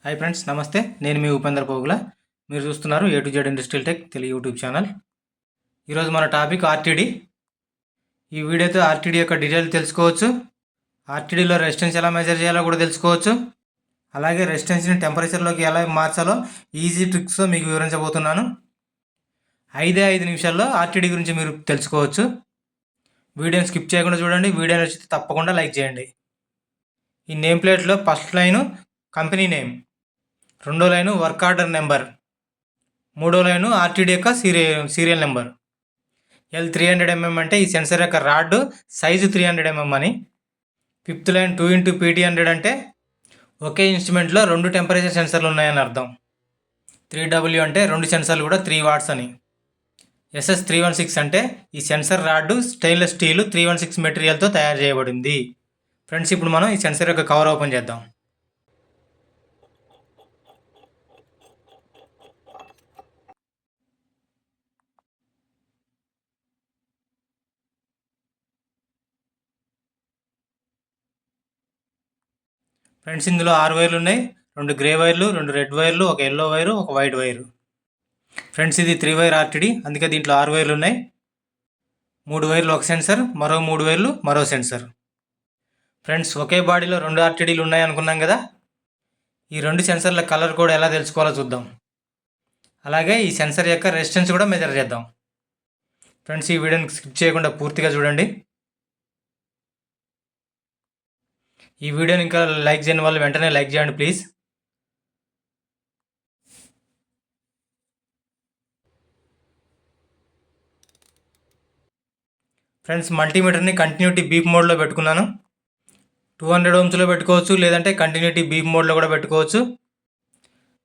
Hi friends, నమస్తే. నేను మీ ఉపేంద్ర పోగుల. మీరు చూస్తున్నారు A to Z industrial tech Telugu YouTube channel. ఈరోజు మన టాపిక్ ఆర్టీడీ. ఈ వీడియోతో ఆర్టీడీ యొక్క డీటెయిల్ తెలుసుకోవచ్చు. ఆర్టీడీలో రెసిస్టెన్స్ ఎలా మెజర్ చేయాలో కూడా తెలుసుకోవచ్చు. అలాగే రెసిస్టెన్స్ని టెంపరేచర్లోకి ఎలా మార్చాలో ఈజీ ట్రిక్స్తో మీకు వివరించబోతున్నాను. 5 నిమిషాల్లో ఆర్టీడీ గురించి మీరు తెలుసుకోవచ్చు. వీడియోని స్కిప్ చేయకుండా చూడండి. వీడియో నచ్చితే తప్పకుండా లైక్ చేయండి. ఈ నేమ్ ప్లేట్లో ఫస్ట్ లైను కంపెనీ నేమ్, రెండో లైను వర్క్ ఆర్డర్ నెంబర్, మూడో లైను ఆర్టీడీ యొక్క సీరియల్ నెంబర్. L300mm అంటే ఈ సెన్సర్ యొక్క రాడ్ సైజు 300mm అని. ఫిఫ్త్ లైన్ 2x PT100 అంటే ఒకే ఇన్స్ట్రుమెంట్లో 2 టెంపరేచర్ సెన్సర్లు ఉన్నాయని అర్థం. 3W అంటే 2 సెన్సర్లు కూడా 3 వాట్స్ అని. SS316 అంటే ఈ సెన్సర్ రాడ్ స్టెయిన్లెస్ స్టీల్ 316 మెటీరియల్తో తయారు చేయబడింది. ఫ్రెండ్స్, ఇప్పుడు మనం ఈ సెన్సర్ యొక్క కవర్ ఓపెన్ చేద్దాం. ఫ్రెండ్స్, ఇందులో 6 వైర్లు ఉన్నాయి. 2 గ్రే వైర్లు, 2 రెడ్ వైర్లు, ఒక ఎల్లో వైరు, ఒక వైట్ వైరు. ఫ్రెండ్స్, ఇది 3 వైర్ ఆర్టీడీ, అందుకే దీంట్లో 6 వైర్లు ఉన్నాయి. 3 వైర్లు ఒక సెన్సర్, మరో 3 వైర్లు మరో సెన్సర్. ఫ్రెండ్స్, ఒకే బాడీలో 2 ఆర్టీడీలు ఉన్నాయి అనుకున్నాం కదా. ఈ 2 సెన్సర్ల కలర్ కూడా ఎలా తెలుసుకోవాలో చూద్దాం. అలాగే ఈ సెన్సర్ యొక్క రెసిస్టెన్స్ కూడా మెజర్ చేద్దాం. ఫ్రెండ్స్, ఈ వీడియోని స్కిప్ చేయకుండా పూర్తిగా చూడండి. ఈ వీడియోని ఇంకా లైక్ చేయని వాళ్ళు వెంటనే లైక్ చేయండి ప్లీజ్. ఫ్రెండ్స్, మల్టీమీటర్ని కంటిన్యూటీ బీప్ మోడ్లో పెట్టుకున్నాను. 200 ohmsలో పెట్టుకోవచ్చు, లేదంటే కంటిన్యూటీ బీప్ మోడ్లో కూడా పెట్టుకోవచ్చు.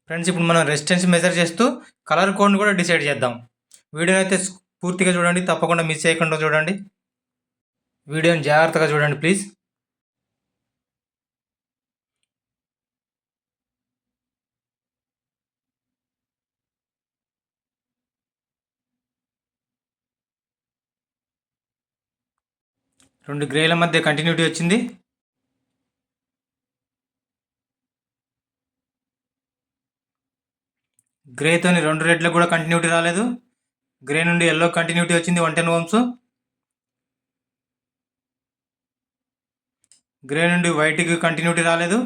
ఫ్రెండ్స్, ఇప్పుడు మనం రెసిస్టెన్స్ మెజర్ చేస్తూ కలర్ కోడ్ని కూడా డిసైడ్ చేద్దాం. వీడియోని అయితే పూర్తిగా చూడండి, తప్పకుండా మిస్ చేయకుండా చూడండి. వీడియోని జాగ్రత్తగా చూడండి ప్లీజ్. రెండు గ్రేల మధ్య కంటిన్యూటీ వచ్చింది. గ్రేతోని 2 రెడ్లకు కూడా కంటిన్యూటీ రాలేదు. గ్రే నుండి ఎల్లో కంటిన్యూటీ వచ్చింది 110 ohms. గ్రే నుండి వైట్కి కంటిన్యూటీ రాలేదు.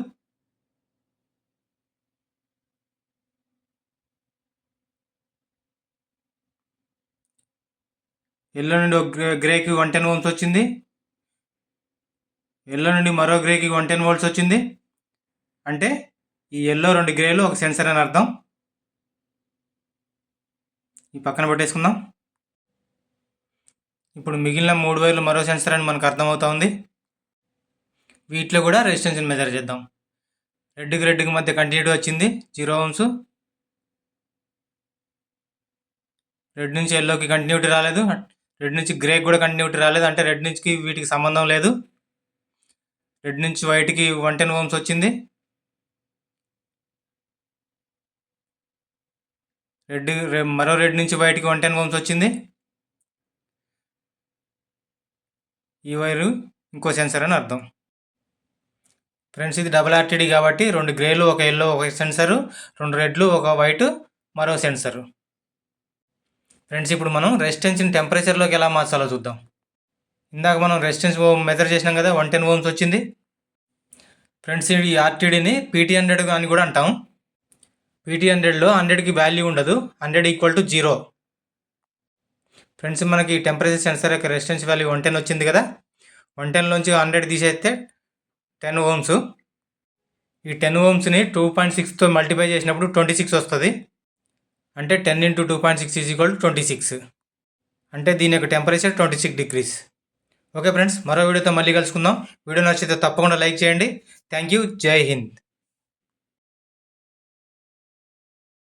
ఎల్లో నుండి ఒక గ్రేకి 110 ohms వచ్చింది. ఎల్లో నుండి మరో గ్రేకి 110 volts వచ్చింది. అంటే ఈ ఎల్లో 2 గ్రేలు ఒక సెన్సర్ అని అర్థం. ఈ పక్కన పెట్టేసుకుందాం. ఇప్పుడు మిగిలిన 3 వైర్లు మరో సెన్సర్ అని మనకు అర్థమవుతుంది. వీటిలో కూడా రెసిస్టెన్స్ని మెజర్ చేద్దాం. రెడ్కి మధ్య కంటిన్యూటీ వచ్చింది 0 ohms. రెడ్ నుంచి ఎల్లోకి కంటిన్యూటీ రాలేదు. రెడ్ నుంచి గ్రేకి కూడా కంటిన్యూటీ రాలేదు, అంటే రెడ్ నుంచి వీటికి సంబంధం లేదు. రెడ్ నుంచి వైట్కి 110 ohms వచ్చింది. మరో రెడ్ నుంచి వైట్కి 110 ohms వచ్చింది. ఈ వైరు ఇంకో సెన్సర్ అని అర్థం. ఫ్రెండ్స్, ఇది డబుల్ ఆర్టీడీ కాబట్టి 2 గ్రేలు, ఒక ఎల్లో ఒక సెన్సరు, 2 రెడ్లు, ఒక వైట్ మరో సెన్సరు. ఫ్రెండ్స్, ఇప్పుడు మనం రెసిస్టెన్స్ని టెంపరేచర్లోకి ఎలా మార్చాలో చూద్దాం. ఇందాక మనం రెసిస్టెన్స్ మెజర్ చేసినాం కదా, 110 ohms వచ్చింది. ఫ్రెండ్స్, ఈ ఆర్టీడీని PT100 అని కూడా అంటాం. PT100లో 100కి వాల్యూ ఉండదు, 100 = 0. ఫ్రెండ్స్, మనకి టెంపరేచర్ సెన్సర్ యొక్క రెసిస్టెన్స్ వాల్యూ 110 వచ్చింది కదా. 110లోంచి 100 తీసేస్తే 10 ohms. ఈ 10 ohmsని 2.6తో మల్టిప్లై చేసినప్పుడు 26 వస్తుంది. అంటే 10 × 2.6 = 26. అంటే దీని యొక్క టెంపరేచర్ 26 degrees. ఓకే ఫ్రెండ్స్, మరో వీడియోతో మళ్ళీ కలుసుకుందాం. వీడియో నచ్చితే తప్పకుండా లైక్ చేయండి. Thank you. జై హింద్.